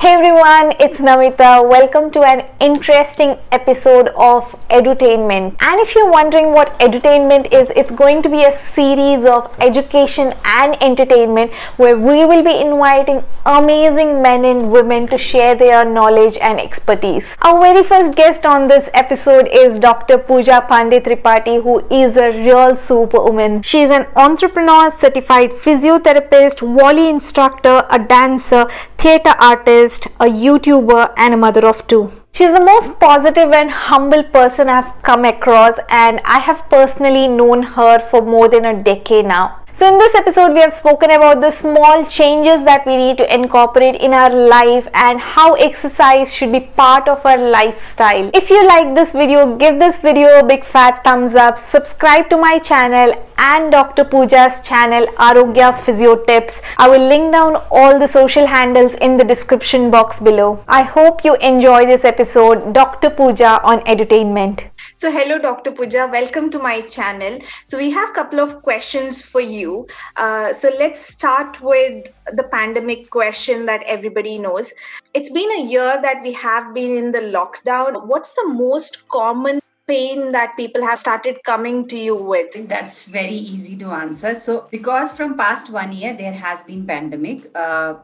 Hey everyone, it's Namitha. Welcome to an interesting episode of Edutainment. And if you're wondering what Edutainment is, it's going to be a series of education and entertainment where we will be inviting amazing men and women to share their knowledge and expertise. Our very first guest on this episode is Dr. Pooja Pandey Tripati, who is a real superwoman. She's an entrepreneur, certified physiotherapist, volley instructor, a dancer, theatre artist, a YouTuber, and a mother of two. She's the most positive and humble person I've come across, and I have personally known her for more than a decade now. So in this episode, we have spoken about the small changes that we need to incorporate in our life and how exercise should be part of our lifestyle. If you like this video, give this video a big fat thumbs up, subscribe to my channel and Dr. Pooja's channel, Arogya PhysioTips. I will link down all the social handles in the description box below. I hope you enjoy this episode, Dr. Pooja on Edutainment. So hello Dr. Pooja, welcome to my channel. So we have a couple of questions for you. So let's start with the pandemic question that everybody knows. It's been a year that we have been in the lockdown. What's the most common pain that people have started coming to you with? I think that's very easy to answer. So because from past 1 year, there has been pandemic.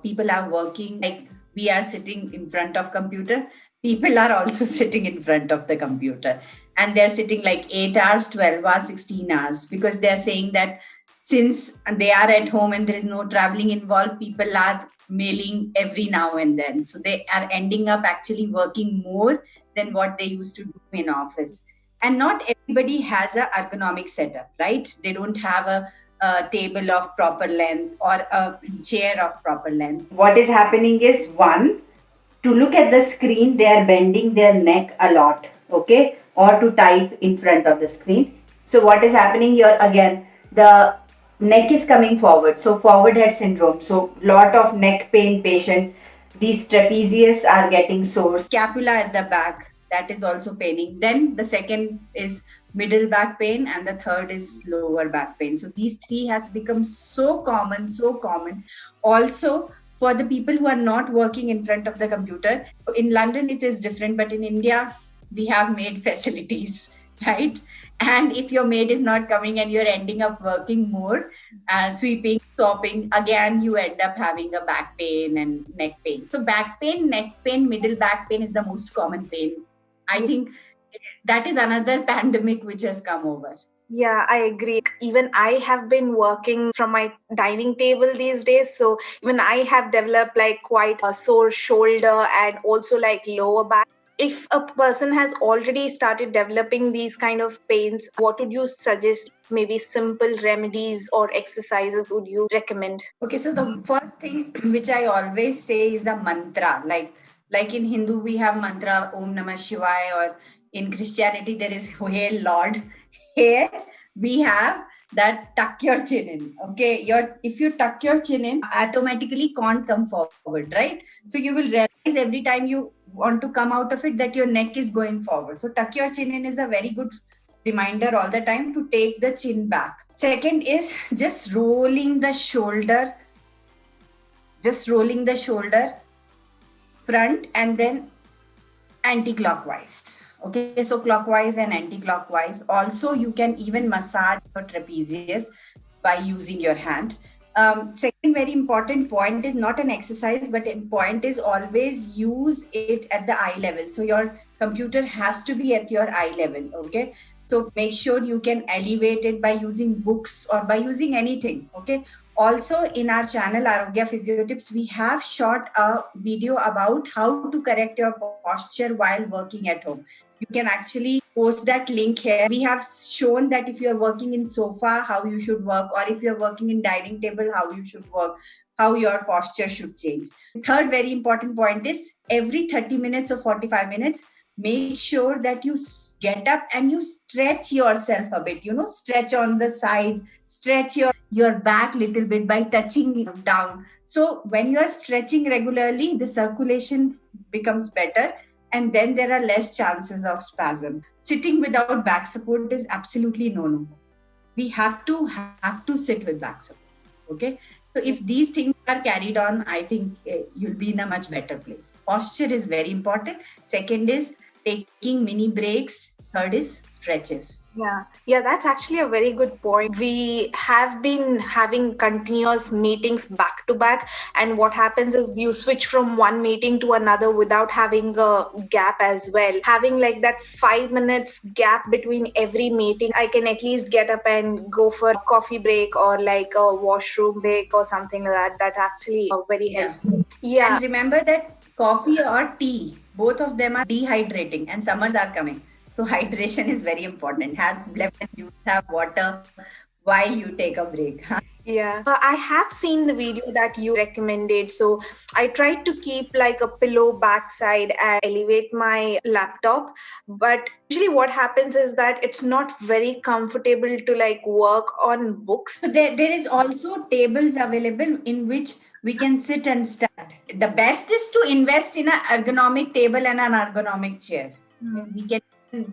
People are working, like we are sitting in front of computer. People are also sitting in front of the computer. And they're sitting like 8 hours, 12 hours, 16 hours, because they're saying that since they are at home and there is no traveling involved, people are mailing every now and then. So they are ending up actually working more than what they used to do in office. And not everybody has an ergonomic setup, right? They don't have a table of proper length or a chair of proper length. What is happening is, one, to look at the screen, they are bending their neck a lot, okay? Or to type in front of the screen. So what is happening here again, the neck is coming forward. So forward head syndrome. So lot of neck pain patient. These trapezius are getting sore. Scapula at the back, that is also paining. Then the second is middle back pain and the third is lower back pain. So these three has become so common. Also, for the people who are not working in front of the computer. In London, it is different, but in India, we have maid facilities, right? And if your maid is not coming and you're ending up working more, sweeping, sopping, again, you end up having a back pain and neck pain. So back pain, neck pain, middle back pain is the most common pain. I think that is another pandemic which has come over. Yeah, I agree. Even I have been working from my dining table these days. So even I have developed like quite a sore shoulder and also like lower back. If a person has already started developing these kind of pains, what would you suggest? Maybe simple remedies or exercises would you recommend? Okay, so the first thing which I always say is a mantra. Like in Hindu, we have mantra Om Namah Shivaya, or in Christianity, there is Hail Lord. Here we have that tuck your chin in. Okay, if you tuck your chin in, automatically can't come forward, right? So you will realize every time you want to come out of it that your neck is going forward. So tuck your chin in is a very good reminder all the time to take the chin back. Second is just rolling the shoulder front and then anti-clockwise. Okay, so clockwise and anti-clockwise. Also, you can even massage your trapezius by using your hand. Second very important point is not an exercise, but a point is always use it at the eye level. So your computer has to be at your eye level, okay? So make sure you can elevate it by using books or by using anything, okay? Also in our channel, Arogya PhysioTips, we have shot a video about how to correct your posture while working at home. You can actually post that link here. We have shown that if you're working in sofa, how you should work, or if you're working in dining table, how you should work, how your posture should change. Third very important point is every 30 minutes or 45 minutes, make sure that you get up and you stretch yourself a bit, stretch on the side, stretch your back little bit by touching it down. So when you are stretching regularly, the circulation becomes better and then there are less chances of spasm. Sitting without back support is absolutely no. We have to sit with back support. Okay. So if these things are carried on, I think you'll be in a much better place. Posture is very important. Second is taking mini breaks. Third is stretches. Yeah, that's actually a very good point. We have been having continuous meetings back to back, and what happens is you switch from one meeting to another without having a gap as well. Having like that 5 minutes gap between every meeting, I can at least get up and go for a coffee break or like a washroom break or something like that. That's actually very helpful. Yeah. And remember that coffee or tea, both of them are dehydrating, and summers are coming. So hydration is very important. Have lemon juice, have water while you take a break. Yeah, I have seen the video that you recommended. So I tried to keep like a pillow backside and elevate my laptop. But usually, what happens is that it's not very comfortable to like work on books. So there is also tables available in which we can sit and stand. The best is to invest in an ergonomic table and an ergonomic chair. We can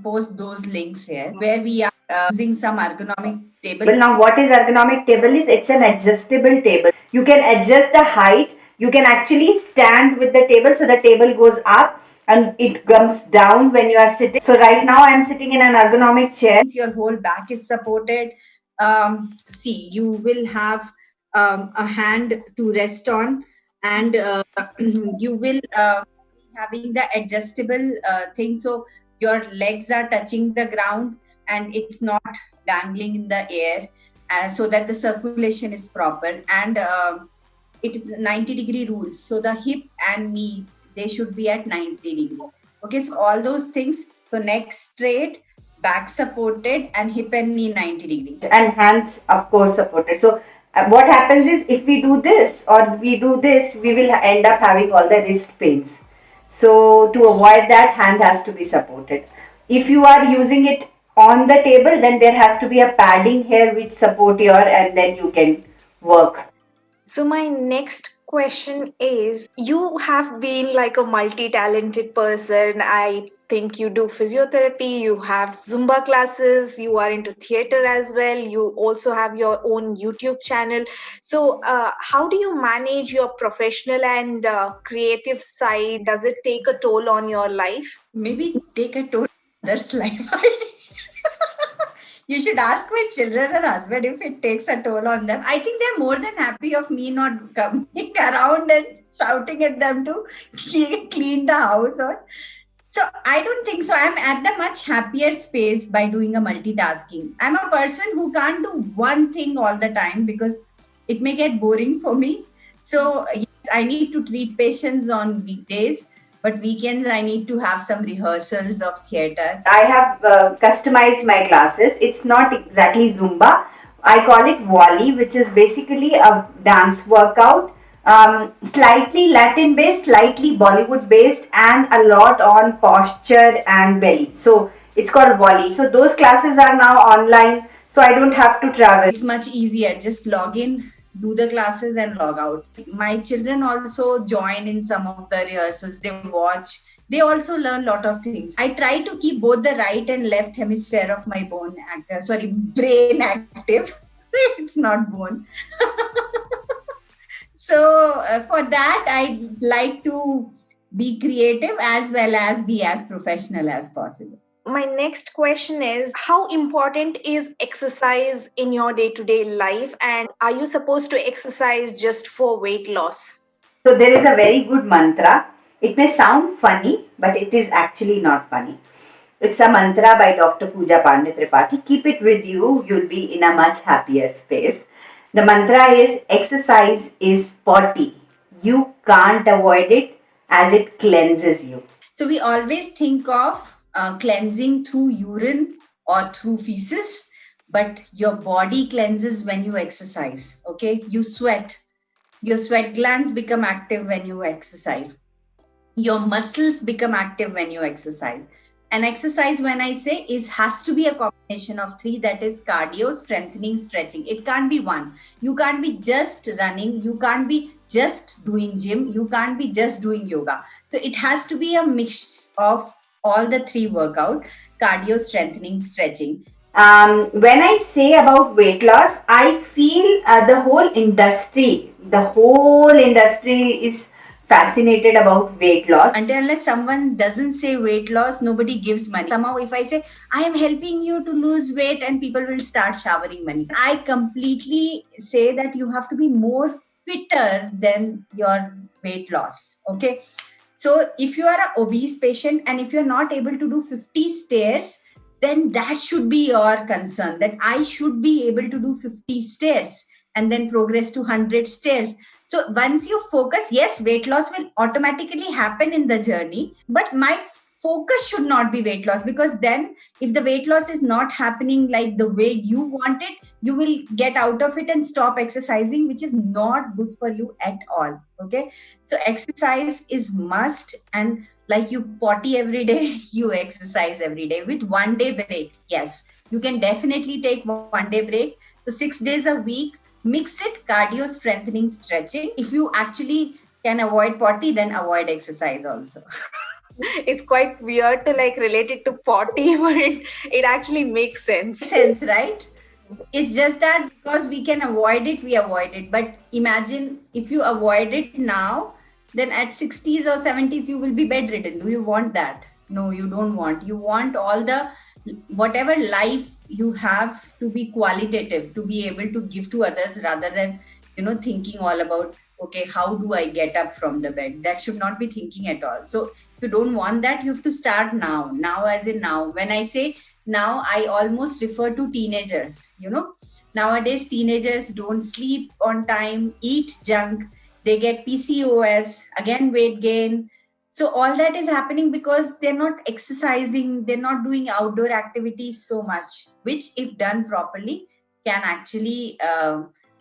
post those links here where we are using some ergonomic table. Now, what is ergonomic table is it's an adjustable table. You can adjust the height. You can actually stand with the table, so the table goes up and it comes down when you are sitting. So right now I'm sitting in an ergonomic chair. Your whole back is supported. See, you will have a hand to rest on, and you will having the adjustable thing, so your legs are touching the ground and it's not dangling in the air, so that the circulation is proper. And it is 90-degree rules, so the hip and knee, they should be at 90 degree. Okay, so all those things. So neck straight, back supported, and hip and knee 90 degrees, and hands of course supported. So what happens is, if we do this or we do this, we will end up having all the wrist pains. So to avoid that, hand has to be supported. If you are using it on the table, then there has to be a padding here which support your, and then you can work. So my next question is, you have been like a multi-talented person. I think you do physiotherapy, you have Zumba classes, you are into theater as well, you also have your own YouTube channel. So how do you manage your professional and creative side? Does it take a toll on your life? Maybe take a toll on others' life. You should ask my children and husband if it takes a toll on them. I think they're more than happy of me not coming around and shouting at them to clean the house. So I don't think so. I'm at the much happier space by doing a multitasking. I'm a person who can't do one thing all the time because it may get boring for me. So yes, I need to treat patients on weekdays, but weekends I need to have some rehearsals of theater. I have customized my classes. It's not exactly Zumba. I call it Volley, which is basically a dance workout. Slightly Latin based, slightly Bollywood based, and a lot on posture and belly. So it's called Volley. So those classes are now online, so I don't have to travel. It's much easier. Just log in, do the classes, and log out. My children also join in some of the rehearsals. They watch. They also learn a lot of things. I try to keep both the right and left hemisphere of my brain active. It's not bone. So for that, I like to be creative as well as be as professional as possible. My next question is, how important is exercise in your day-to-day life, and are you supposed to exercise just for weight loss? So there is a very good mantra. It may sound funny, but it is actually not funny. It's a mantra by Dr. Pooja Pandey Tripati. Keep it with you. You'll be in a much happier space. The mantra is, exercise is potty. You can't avoid it as it cleanses you. So we always think of cleansing through urine or through feces, but your body cleanses when you exercise. Okay, you sweat. Your sweat glands become active when you exercise. Your muscles become active when you exercise. And exercise, when I say, has to be a combination of three, that is cardio, strengthening, stretching. It can't be one. You can't be just running. You can't be just doing gym. You can't be just doing yoga. So it has to be a mix of all the three workout: cardio, strengthening, stretching. When I say about weight loss, I feel the whole industry, the whole industry is fascinated about weight loss. Until unless someone doesn't say weight loss, nobody gives money. Somehow, if I say I am helping you to lose weight, and people will start showering money. I completely say that you have to be more fitter than your weight loss. Okay. So if you are an obese patient and if you're not able to do 50 stairs, then that should be your concern, that I should be able to do 50 stairs and then progress to 100 stairs. So once you focus, yes, weight loss will automatically happen in the journey, but my focus should not be weight loss, because then if the weight loss is not happening like the way you want it, you will get out of it and stop exercising, which is not good for you at all. Okay. So exercise is must, and like you potty every day, you exercise every day with 1 day break. Yes, you can definitely take 1 day break. So 6 days a week, mix it cardio, strengthening, stretching. If you actually can avoid potty, then avoid exercise also. It's quite weird to like relate it to potty, but it actually makes sense. Sense, right? It's just that because we can avoid it, we avoid it. But imagine if you avoid it now, then at 60s or 70s, you will be bedridden. Do you want that? No, you don't want. You want all the whatever life you have to be qualitative, to be able to give to others, rather than, thinking all about, okay, how do I get up from the bed? That should not be thinking at all. So if you don't want that, you have to start now. Now, as in now. When I say now, I almost refer to teenagers. Nowadays teenagers don't sleep on time, eat junk, they get PCOS, again weight gain. So all that is happening because they're not exercising, they're not doing outdoor activities so much, which if done properly can actually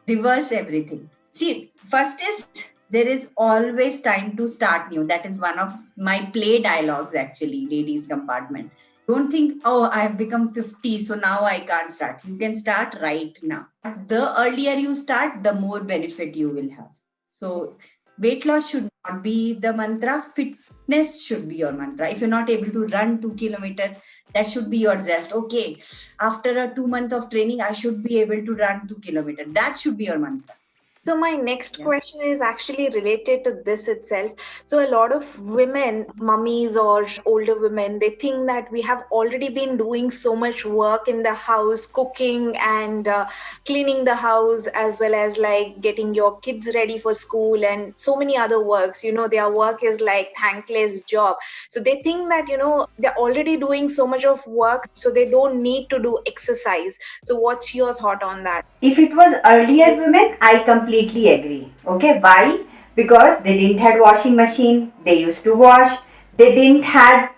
reverse everything. See, first is there is always time to start new. That is one of my play dialogues, actually, ladies compartment. Don't think, oh, I have become 50, so now I can't start. You can start right now. The earlier you start, the more benefit you will have. So weight loss should not be the mantra. Fitness should be your mantra. If you're not able to run 2 kilometers, that should be your zest. Okay, after a 2 month of training, I should be able to run 2 kilometers. That should be your mantra. So my next question is actually related to this itself. So a lot of women, mummies or older women, they think that we have already been doing so much work in the house, cooking and cleaning the house, as well as like getting your kids ready for school and so many other works. Their work is like thankless job. So they think that, they're already doing so much of work, so they don't need to do exercise. So what's your thought on that? If it was earlier women, I completely agree. Okay, why? Because they didn't had washing machine, they used to wash, they didn't had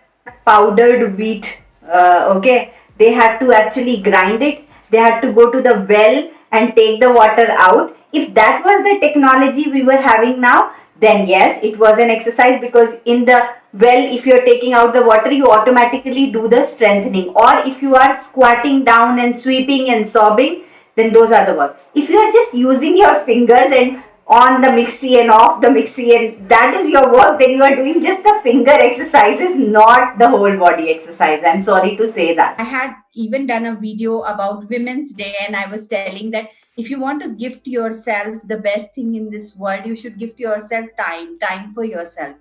powdered wheat. Okay, they had to actually grind it, they had to go to the well and take the water out. If that was the technology we were having now, then yes, it was an exercise, because in the well, if you're taking out the water, you automatically do the strengthening. Or if you are squatting down and sweeping and sobbing, then those are the work. If you are just using your fingers and on the mixie and off the mixie, and that is your work, then you are doing just the finger exercises, not the whole body exercise. I'm sorry to say that. I had even done a video about Women's Day, and I was telling that if you want to gift yourself the best thing in this world, you should gift yourself time for yourself,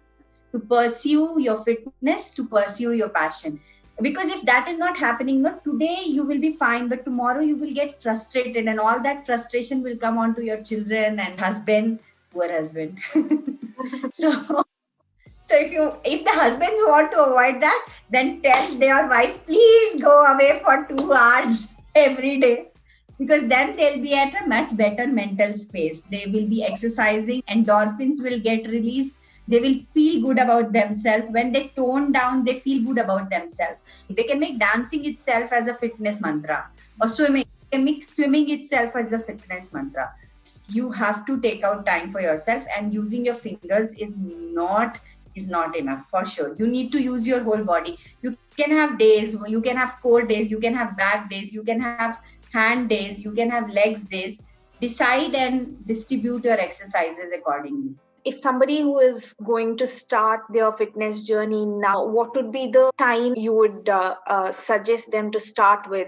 to pursue your fitness, to pursue your passion. Because if that is not happening, not today you will be fine, but tomorrow you will get frustrated, and all that frustration will come on to your children and husband, poor husband. so if the husbands want to avoid that, then tell their wife, please go away for 2 hours every day, because then they'll be at a much better mental space. They will be exercising, endorphins will get released, they will feel good about themselves. When they tone down, they feel good about themselves. They can make dancing itself as a fitness mantra, or swimming. They can make swimming itself as a fitness mantra. You have to take out time for yourself, and using your fingers is not enough, for sure. You need to use your whole body. You can have days, you can have core days, you can have back days, you can have hand days, you can have legs days. Decide and distribute your exercises accordingly. If somebody who is going to start their fitness journey now, what would be the time you would suggest them to start with?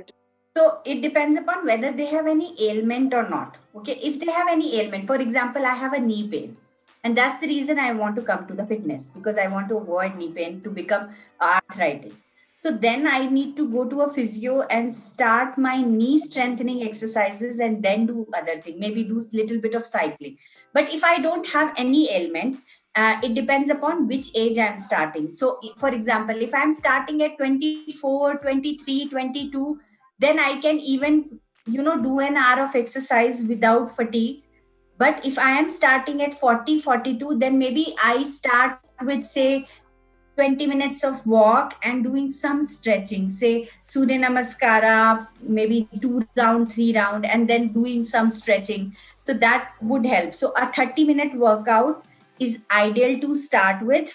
So it depends upon whether they have any ailment or not. Okay, if they have any ailment, for example, I have a knee pain, and that's the reason I want to come to the fitness, because I want to avoid knee pain to become arthritis. So then I need to go to a physio and start my knee strengthening exercises, and then do other thing, maybe do little bit of cycling. But if I don't have any ailment, it depends upon which age I'm starting. So for example, if I'm starting at 24, 23, 22, then I can even do an hour of exercise without fatigue. But if I am starting at 40, 42, then maybe I start with, say, 20 minutes of walk and doing some stretching, say Surya Namaskara, maybe 2 round, 3 round, and then doing some stretching. So that would help. So a 30-minute workout is ideal to start with,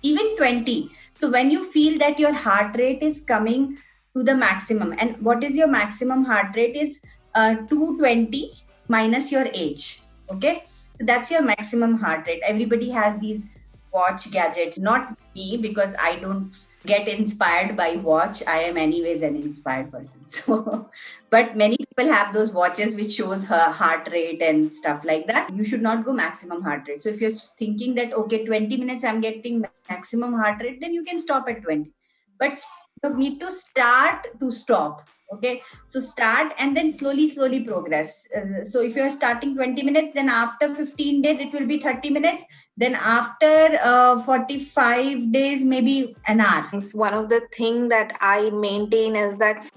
even 20. So when you feel that your heart rate is coming to the maximum, and what is your maximum heart rate is 220 minus your age. Okay, so that's your maximum heart rate. Everybody has these watch gadgets, not me, because I don't get inspired by watch. I am anyways an inspired person. So but many people have those watches which shows her heart rate and stuff like that. You should not go maximum heart rate. So if you're thinking that, okay, 20 minutes I'm getting maximum heart rate, then you can stop at 20. But you need to start to stop. Okay, so start and then slowly progress. So if you're starting 20 minutes, then after 15 days it will be 30 minutes, then after 45 days maybe an hour. One of the thing that I maintain is that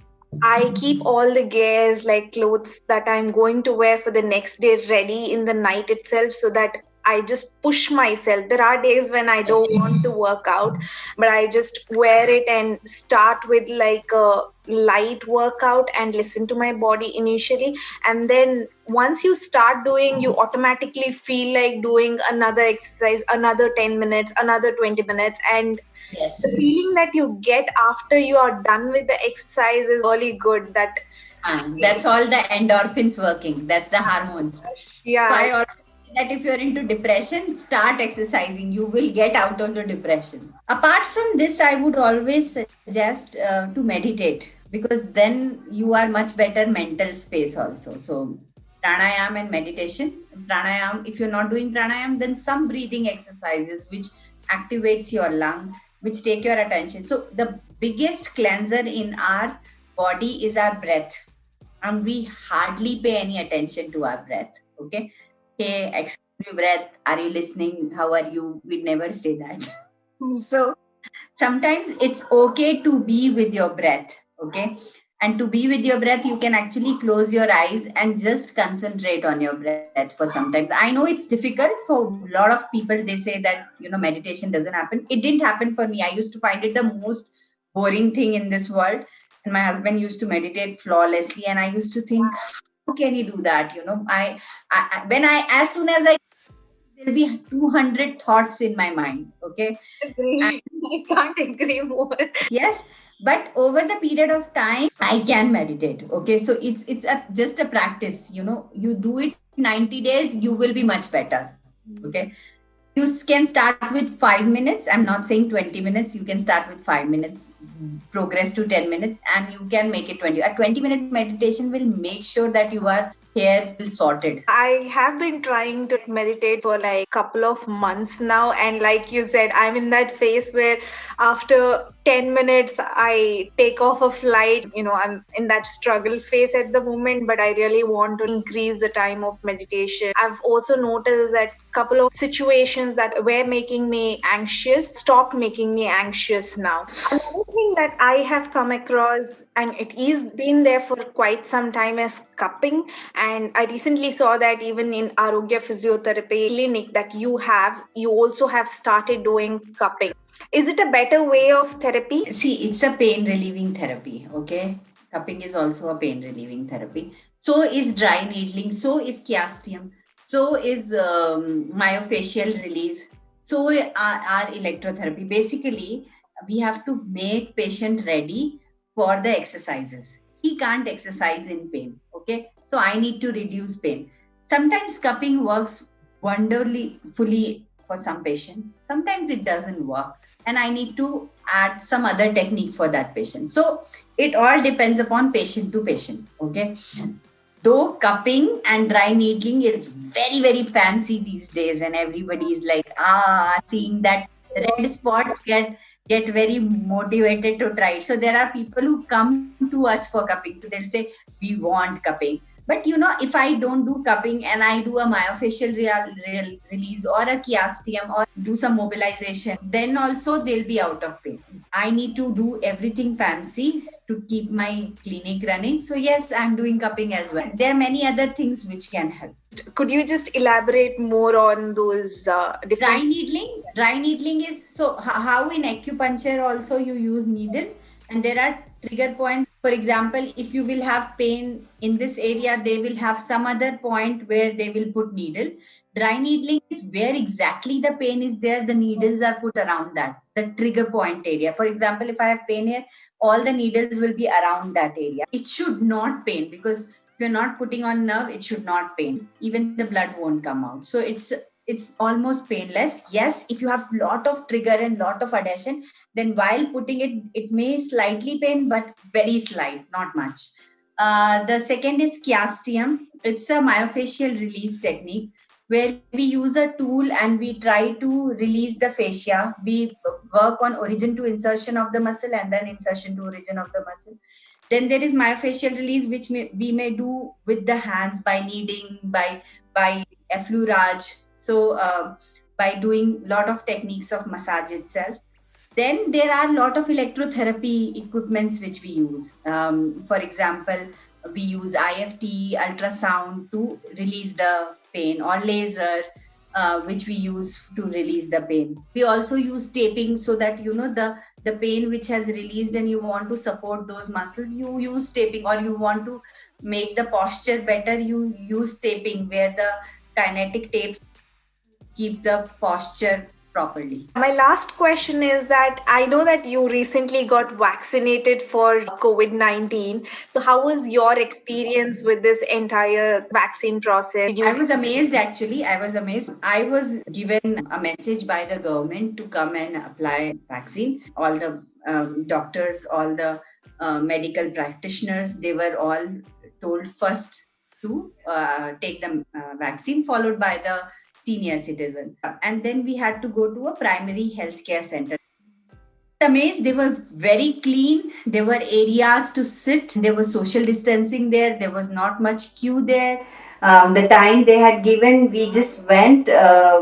I keep all the gears, like clothes that I'm going to wear for the next day, ready in the night itself, so that I just push myself. There are days when I don't want to work out, but I just wear it and start with like a light workout and listen to my body initially. And then once you start doing, you automatically feel like doing another exercise, another 10 minutes, another 20 minutes. And Yes. the feeling that you get after you are done with the exercise is really good. That's all the endorphins working. That's the hormones. Yeah. So I always say that if you're into depression, start exercising. You will get out of the depression. Apart from this, I would always suggest to meditate, because then you are much better mental space also. So pranayam and meditation. Pranayam, if you're not doing pranayam, then some breathing exercises which activates your lung, which take your attention. So the biggest cleanser in our body is our breath, and we hardly pay any attention to our breath. Okay, hey, excuse me, breath, are you listening? How are you? We never say that. So sometimes it's okay to be with your breath. Okay, and to be with your breath, you can actually close your eyes and just concentrate on your breath for some time. I know it's difficult for a lot of people. They say that meditation doesn't happen. It didn't happen for me. I used to find it the most boring thing in this world, and my husband used to meditate flawlessly, and I used to think, how can he do that? As soon as I there'll be 200 thoughts in my mind. Okay, I can't agree more. Yes, but over the period of time I can meditate. Okay, so it's just a practice. You do it 90 days, you will be much better. Okay, you can start with 5 minutes. I'm not saying 20 minutes. You can start with 5 minutes, progress to 10 minutes, and you can make it 20. A 20-minute meditation will make sure that you are here sorted. I have been trying to meditate for like a couple of months now, and like you said, I'm in that phase where after 10 minutes I take off a flight. I'm in that struggle phase at the moment, but I really want to increase the time of meditation. I've also noticed that couple of situations that were making me anxious stop making me anxious now. Another thing that I have come across, and it is been there for quite some time, is cupping. And I recently saw that even in Arogya PhysioTherapy clinic that you also have started doing cupping. Is it a better way of therapy? See, it's a pain relieving therapy. Okay, cupping is also a pain relieving therapy. So is dry needling. So is chiastium. So is myofascial release. So our electrotherapy. Basically, we have to make patient ready for the exercises. He can't exercise in pain. Okay, so I need to reduce pain. Sometimes cupping works wonderfully for some patient. Sometimes it doesn't work, and I need to add some other technique for that patient. So it all depends upon patient to patient. Okay. Though cupping and dry needling is very, very fancy these days, and everybody is like, seeing that red spots get very motivated to try it. So there are people who come to us for cupping. So they'll say, we want cupping. But if I don't do cupping and I do a myofascial release or a chiastium or do some mobilization, then also they'll be out of pain. I need to do everything fancy to keep my clinic running. So yes, I'm doing cupping as well. There are many other things which can help. Could you just elaborate more on those different? Dry needling is how in acupuncture also you use needle, and there are trigger points. For example, if you will have pain in this area, they will have some other point where they will put needle. Dry needling is where exactly the pain is there, the needles are put around that, the trigger point area. For example, if I have pain here, all the needles will be around that area. It should not pain, because if you're not putting on nerve, it should not pain. Even the blood won't come out. So it's almost painless. Yes, if you have lot of trigger and lot of adhesion, then while putting it may slightly pain, but very slight, not much. The second is chiastium. It's a myofascial release technique where we use a tool and we try to release the fascia. We work on origin to insertion of the muscle and then insertion to origin of the muscle. Then there is myofascial release, which we may do with the hands by kneading, by effleurage. So by doing lot of techniques of massage itself. Then there are a lot of electrotherapy equipments which we use. For example, we use IFT, ultrasound to release the pain, or laser, which we use to release the pain. We also use taping, so that the pain which has released and you want to support those muscles, you use taping. Or you want to make the posture better, you use taping, where the kinetic tapes keep the posture properly. My last question is that I know that you recently got vaccinated for COVID-19. So how was your experience with this entire vaccine process? I was amazed, actually. I was amazed. I was given a message by the government to come and apply vaccine. All the doctors, all the medical practitioners, they were all told first to take the vaccine, followed by the senior citizen. And then we had to go to a primary healthcare center. Amazed, they were very clean. There were areas to sit. There was social distancing there. There was not much queue there. The time they had given, we just went.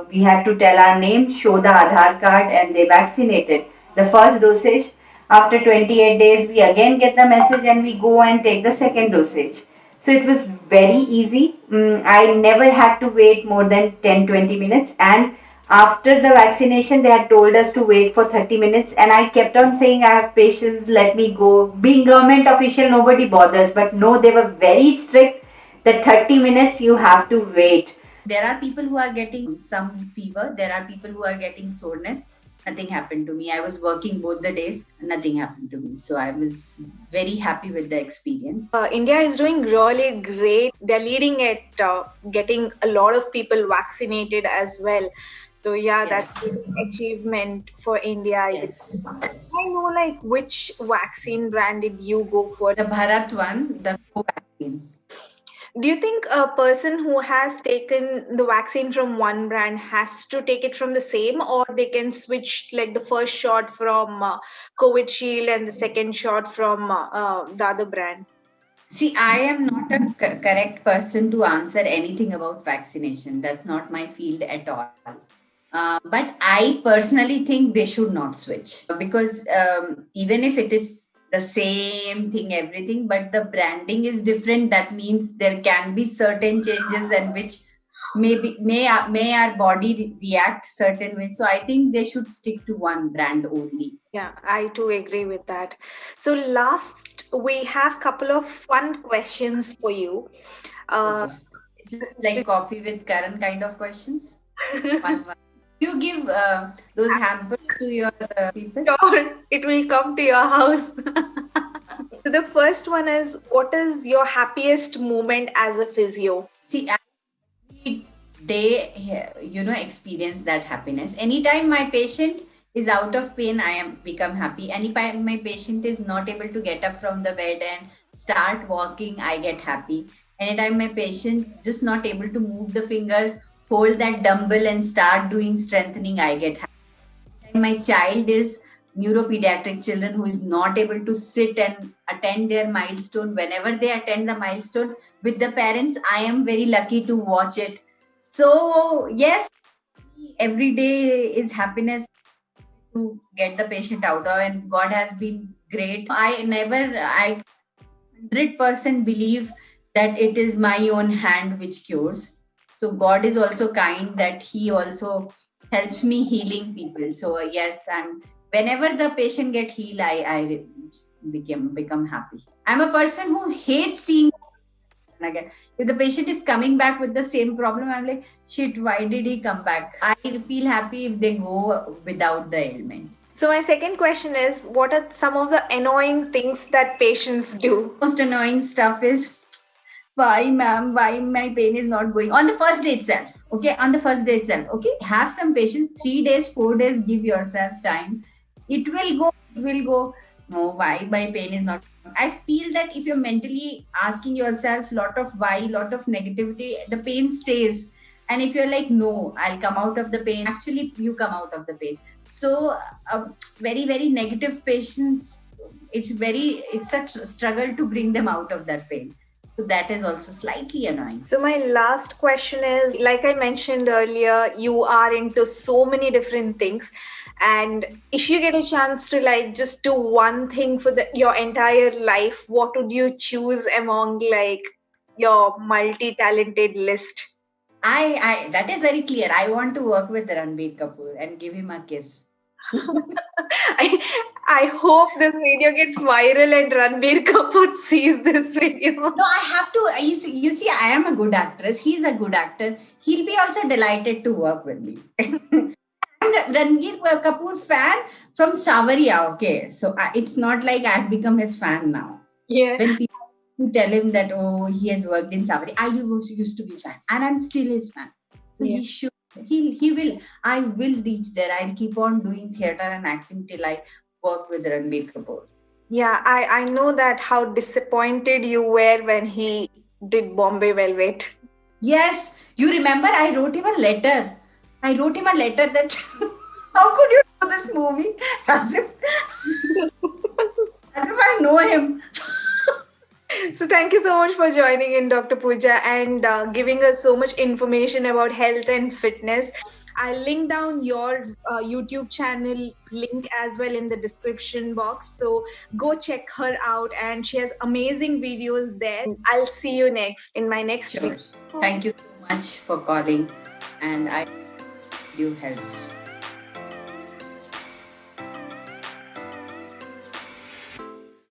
We had to tell our name, show the Aadhaar card, and they vaccinated. The first dosage. After 28 days, we again get the message and we go and take the second dosage. So it was very easy. I never had to wait more than 10-20 minutes. And after the vaccination, they had told us to wait for 30 minutes. And I kept on saying, I have patience, let me go. Being government official, nobody bothers. But no, they were very strict that 30 minutes you have to wait. There are people who are getting some fever. There are people who are getting soreness. Nothing happened to me. I was working both the days. Nothing happened to me. So I was very happy with the experience. India is doing really great. They're leading at getting a lot of people vaccinated as well. So yes, that's an achievement for India. Yes. I know, like, which vaccine brand did you go for? The Bharat one, the vaccine. Do you think a person who has taken the vaccine from one brand has to take it from the same, or they can switch, like the first shot from COVID Shield and the second shot from the other brand? See, I am not a correct person to answer anything about vaccination. That's not my field at all. But I personally think they should not switch, because even if it is the same thing, everything, but the branding is different. That means there can be certain changes, and which may our body react certain way. So I think they should stick to one brand only. Yeah, I too agree with that. So last, we have couple of fun questions for you. Okay. It's like coffee with Karan kind of questions. One. You give those hampers to your people? Sure, it will come to your house. So the first one is, what is your happiest moment as a physio? See, every day, experience that happiness. Anytime my patient is out of pain, I am become happy. Anytime my patient is not able to get up from the bed and start walking, I get happy. Anytime my patient just not able to move the fingers, hold that dumbbell and start doing strengthening, I get happy. My child is neuropediatric children who is not able to sit and attend their milestone. Whenever they attend the milestone with the parents, I am very lucky to watch it. So yes, every day is happiness to get the patient out of, and God has been great. I 100% believe that it is my own hand which cures. So God is also kind that He also helps me healing people. So yes, I'm whenever the patient get healed, I become happy. I'm a person who hates seeing again. If the patient is coming back with the same problem, I'm like, shit, why did he come back? I feel happy if they go without the ailment. So my second question is, what are some of the annoying things that patients do? Most annoying stuff is, why ma'am, why my pain is not going on the first day itself. Okay, on the first day itself. Okay, have some patience, 3 days, 4 days, give yourself time. It will go, it will go. No, why my pain is not. I feel that if you're mentally asking yourself lot of why, lot of negativity, the pain stays. And if you're like, no, I'll come out of the pain, actually you come out of the pain. So very, very negative patients, it's a struggle to bring them out of that pain. So that is also slightly annoying. So my last question is, like I mentioned earlier, you are into so many different things. And if you get a chance to like just do one thing for your entire life, what would you choose among like your multi-talented list? I that is very clear. I want to work with Ranbir Kapoor and give him a kiss. I hope this video gets viral and Ranbir Kapoor sees this video. No, I have to. You see, I am a good actress. He's a good actor. He'll be also delighted to work with me. I'm Ranbir Kapoor fan from Savaria. Okay, so it's not like I've become his fan now. Yeah. When people tell him that, oh, he has worked in Savaria, I used to be fan, and I'm still his fan. So Yeah. he should. He will. I will reach there. I'll keep on doing theater and acting till I work with Ranbir Kapoor. Yeah, I know that how disappointed you were when he did Bombay Velvet. Yes, you remember I wrote him a letter. I wrote him a letter that how could you do this movie as if I know him. So thank you so much for joining in, Dr. Pooja, and giving us so much information about health and fitness. I'll link down your YouTube channel link as well in the description box. So go check her out, and she has amazing videos there. I'll see you in my next video. Thank you so much for calling, and I hope you helps.